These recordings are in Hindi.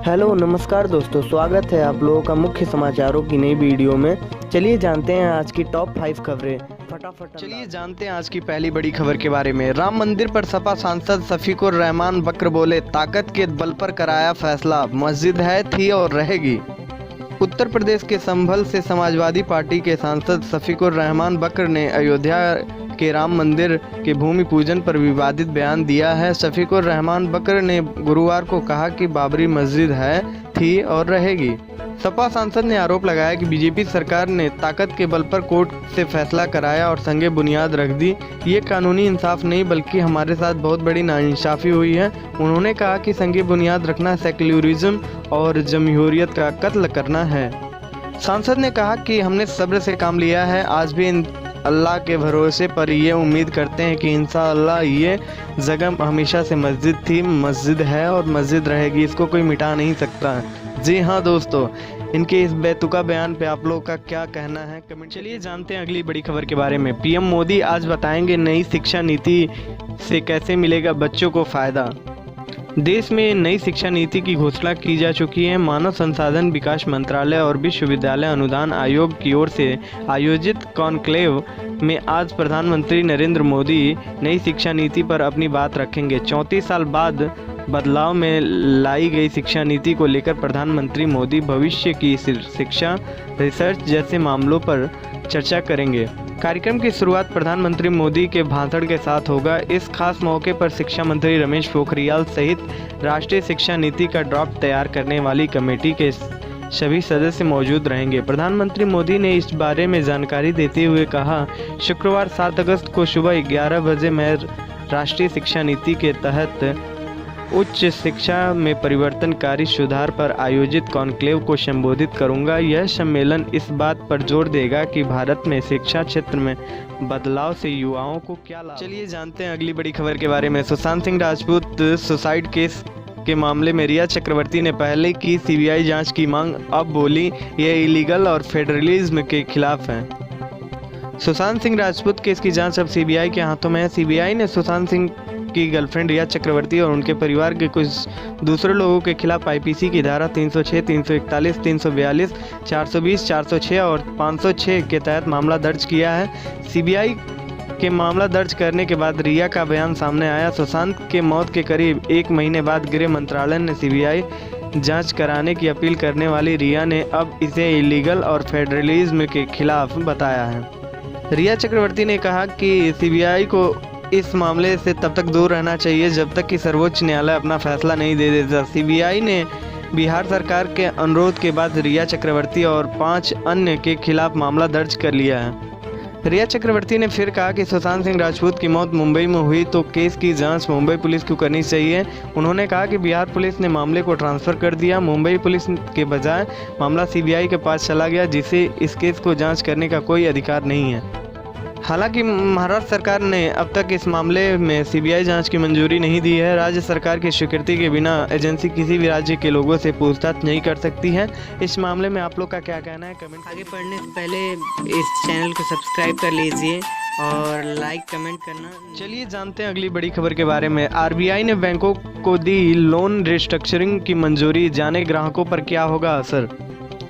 हेलो नमस्कार दोस्तों, स्वागत है आप लोगों का मुख्य समाचारों की नई वीडियो में। चलिए जानते हैं आज की टॉप 5 खबरें फटाफट। चलिए जानते हैं आज की पहली बड़ी खबर के बारे में। राम मंदिर पर सपा सांसद शफीकुर रहमान बकर बोले, ताकत के बल पर कराया फैसला, मस्जिद है, थी और रहेगी। उत्तर प्रदेश के संभल से समाजवादी पार्टी के सांसद शफीकुर रहमान बकर ने अयोध्या के राम मंदिर के भूमि पूजन पर विवादित बयान दिया है। शफीकुर रहमान बकर ने गुरुवार को कहा कि बाबरी मस्जिद है, थी और रहेगी। सपा सांसद ने आरोप लगाया कि बीजेपी सरकार ने ताकत के बल पर कोर्ट से फैसला कराया और संगे बुनियाद रख दी। ये कानूनी इंसाफ नहीं बल्कि हमारे साथ बहुत बड़ी नाइंसाफी हुई है। उन्होंने कहा कि संगे बुनियाद रखना सेक्युलरिज्म और जमहूरियत का कत्ल करना है। सांसद ने कहा कि हमने सब्र से काम लिया है, आज भी अल्लाह के भरोसे पर ये उम्मीद करते हैं कि इंशाअल्लाह ये जगह हमेशा से मस्जिद थी, मस्जिद है और मस्जिद रहेगी, इसको कोई मिटा नहीं सकता। जी हाँ दोस्तों, इनके इस बेतुका बयान पे आप लोगों का क्या कहना है कमेंट। चलिए जानते हैं अगली बड़ी खबर के बारे में। पीएम मोदी आज बताएंगे नई शिक्षा नीति से कैसे मिलेगा बच्चों को फ़ायदा। देश में नई शिक्षा नीति की घोषणा की जा चुकी है। मानव संसाधन विकास मंत्रालय और विश्वविद्यालय अनुदान आयोग की ओर से आयोजित कॉन्क्लेव में आज प्रधानमंत्री नरेंद्र मोदी नई शिक्षा नीति पर अपनी बात रखेंगे। 34 साल बाद बदलाव में लाई गई शिक्षा नीति को लेकर प्रधानमंत्री मोदी भविष्य की शिक्षा, रिसर्च जैसे मामलों पर चर्चा करेंगे। कार्यक्रम की शुरुआत प्रधानमंत्री मोदी के भाषण के साथ होगा। इस खास मौके पर शिक्षा मंत्री रमेश पोखरियाल सहित राष्ट्रीय शिक्षा नीति का ड्राफ्ट तैयार करने वाली कमेटी के सभी सदस्य मौजूद रहेंगे। प्रधानमंत्री मोदी ने इस बारे में जानकारी देते हुए कहा, शुक्रवार 7 अगस्त को सुबह 11 बजे मैं राष्ट्रीय शिक्षा नीति के तहत उच्च शिक्षा में परिवर्तनकारी सुधार पर आयोजित कॉन्क्लेव को संबोधित करूंगा। यह सम्मेलन इस बात पर जोर देगा कि भारत में शिक्षा क्षेत्र में बदलाव से युवाओं को क्या लाभ। चलिए जानते हैं अगली बड़ी खबर के बारे में। सुशांत सिंह राजपूत सुसाइड केस के मामले में रिया चक्रवर्ती ने पहले की सीबीआई जांच की मांग, अब बोली यह इलीगल और फेडरलिज्म के खिलाफ है। सुशांत सिंह राजपूत केस की जांच अब सीबीआई के हाथों में है। सीबीआई ने सुशांत सिंह की गर्लफ्रेंड रिया चक्रवर्ती और उनके परिवार के कुछ दूसरे लोगों के खिलाफ आईपीसी की धारा 306, 341, 342, 420, 406 और 506 के तहत मामला दर्ज किया है। सीबीआई के मामला दर्ज करने के बाद रिया का बयान सामने आया। सुशांत के मौत के करीब 1 महीने बाद गृह मंत्रालय ने सीबीआई जांच कराने की अपील करने वाली रिया ने अब इसे इलीगल और फेडरलिज्म के खिलाफ बताया है। रिया चक्रवर्ती ने कहा कि सीबीआई को इस मामले से तब तक दूर रहना चाहिए जब तक कि सर्वोच्च न्यायालय अपना फैसला नहीं दे देता। सीबीआई ने बिहार सरकार के अनुरोध के बाद रिया चक्रवर्ती और 5 अन्य के खिलाफ मामला दर्ज कर लिया है। रिया चक्रवर्ती ने फिर कहा कि सुशांत सिंह राजपूत की मौत मुंबई में हुई तो केस की जांच मुंबई पुलिस को करनी चाहिए। उन्होंने कहा कि बिहार पुलिस ने मामले को ट्रांसफ़र कर दिया, मुंबई पुलिस के बजाय मामला सीबीआई के पास चला गया, जिसे इस केस को जाँच करने का कोई अधिकार नहीं है। हालांकि महाराष्ट्र सरकार ने अब तक इस मामले में सीबीआई जांच की मंजूरी नहीं दी है। राज्य सरकार की स्वीकृति के बिना एजेंसी किसी भी राज्य के लोगों से पूछताछ नहीं कर सकती है। इस मामले में आप लोग का क्या कहना है कमेंट। आगे पढ़ने से पहले इस चैनल को सब्सक्राइब कर लीजिए और लाइक कमेंट करना। चलिए जानते हैं अगली बड़ी खबर के बारे में। आरबीआई ने बैंकों को दी लोन रिस्ट्रक्चरिंग की मंजूरी, जाने ग्राहकों पर क्या होगा असर।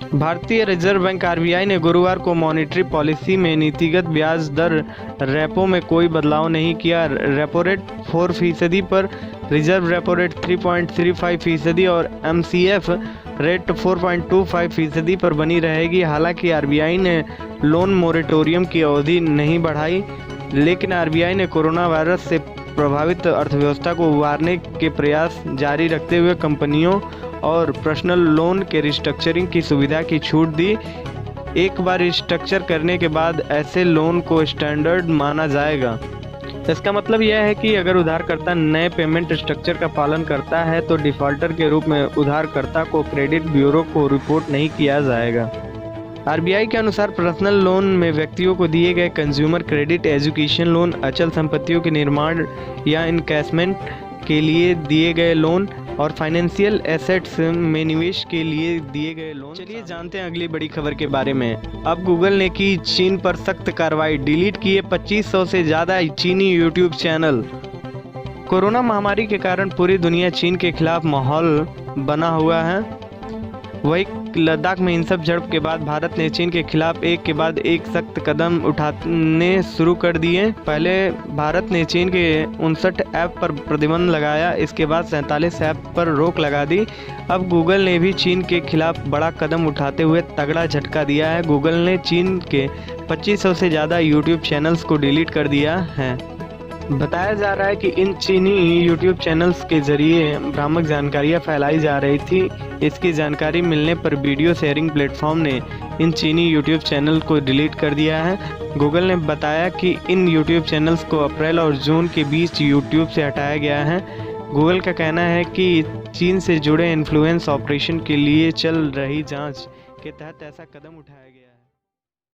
भारतीय रिजर्व बैंक आरबीआई ने गुरुवार को मॉनेटरी पॉलिसी में नीतिगत ब्याज दर रेपो में कोई बदलाव नहीं किया। रेपो रेट 4% पर, रिजर्व रेपो रेट 3.35% और एमसीएफ रेट 4.25% पर बनी रहेगी। हालांकि आरबीआई ने लोन मोरेटोरियम की अवधि नहीं बढ़ाई, लेकिन आरबीआई ने कोरोना वायरस से प्रभावित अर्थव्यवस्था को उबारने के प्रयास जारी रखते हुए कंपनियों और पर्सनल लोन के रिस्ट्रक्चरिंग की सुविधा की छूट दी। एक बार रिस्ट्रक्चर करने के बाद ऐसे लोन को स्टैंडर्ड माना जाएगा। इसका मतलब यह है कि अगर उधारकर्ता नए पेमेंट स्ट्रक्चर का पालन करता है तो डिफॉल्टर के रूप में उधारकर्ता को क्रेडिट ब्यूरो को रिपोर्ट नहीं किया जाएगा। आरबीआई के अनुसार पर्सनल लोन में व्यक्तियों को दिए गए कंज्यूमर क्रेडिट, एजुकेशन लोन, अचल संपत्तियों के निर्माण या इन्वेस्टमेंट के लिए दिए गए लोन और फाइनेंशियल एसेट्स में निवेश के लिए दिए गए लोन। चलिए जानते हैं अगली बड़ी खबर के बारे में। अब गूगल ने की चीन पर सख्त कार्रवाई, डिलीट किए 2500 से ज़्यादा चीनी यूट्यूब चैनल। कोरोना महामारी के कारण पूरी दुनिया चीन के खिलाफ माहौल बना हुआ है। वही लद्दाख में हिंसक झड़प के बाद भारत ने चीन के खिलाफ एक के बाद एक सख्त कदम उठाने शुरू कर दिए। पहले भारत ने चीन के 59 ऐप पर प्रतिबंध लगाया, इसके बाद 47 ऐप पर रोक लगा दी। अब गूगल ने भी चीन के खिलाफ बड़ा कदम उठाते हुए तगड़ा झटका दिया है। गूगल ने चीन के 2500 से ज़्यादा यूट्यूब चैनल्स को डिलीट कर दिया है। बताया जा रहा है कि इन चीनी यूट्यूब चैनल्स के जरिए भ्रामक जानकारियां फैलाई जा रही थी। इसकी जानकारी मिलने पर वीडियो शेयरिंग प्लेटफॉर्म ने इन चीनी यूट्यूब चैनल को डिलीट कर दिया है। गूगल ने बताया कि इन यूट्यूब चैनल्स को अप्रैल और जून के बीच यूट्यूब से हटाया गया है। गूगल का कहना है कि चीन से जुड़े इन्फ्लुएंस ऑपरेशन के लिए चल रही जांच के तहत ऐसा कदम उठाया गया।